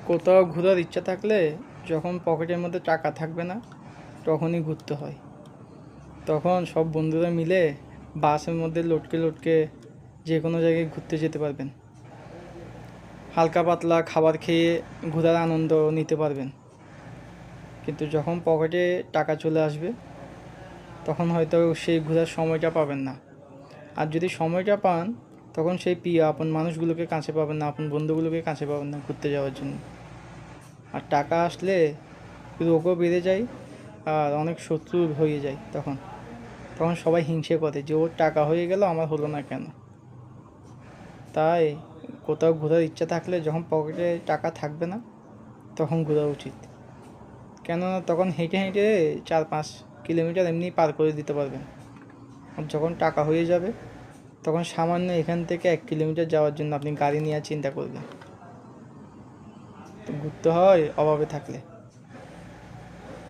কোথাও ঘোরার ইচ্ছা থাকলে যখন পকেটের মধ্যে টাকা থাকবে না তখনই ঘুরতে হয়। তখন সব বন্ধুরা মিলে বাসের মধ্যে লটকে লটকে যে কোনো জায়গায় ঘুরতে যেতে পারবেন। হালকা পাতলা খাবার খেয়ে ঘোরার আনন্দ নিতে পারবেন। কিন্তু যখন পকেটে টাকা চলে আসবে তখন হয়তো সেই ঘোরার সময়টা পাবেন না। আর যদি সময়টা পান তখন সেই প্রিয় আপন মানুষগুলোকে কাছে পাবেন না, আপন বন্ধুগুলোকে কাছে পাবেন না ঘুরতে যাওয়ার জন্য। আর টাকা আসলে রোগও বেড়ে যায় আর অনেক শত্রু হয়ে যায়। তখন তখন সবাই হিংসে করে যে ওর টাকা হয়ে গেল আমার হলো না কেন। তাই কোথাও ঘোরার ইচ্ছা থাকলে যখন পকেটে টাকা থাকবে না তখন ঘোরা উচিত। কেননা তখন হেঁটে হেঁটে 4-5 কিলোমিটার এমনি পার করে দিতে পারবেন। আর যখন টাকা হয়ে যাবে তখন সামান্য এখান থেকে 1 কিলোমিটার যাওয়ার জন্য আপনি গাড়ি নেওয়ার চিন্তা করবেন। তো ঘুরতে হয় অভাবে থাকলে।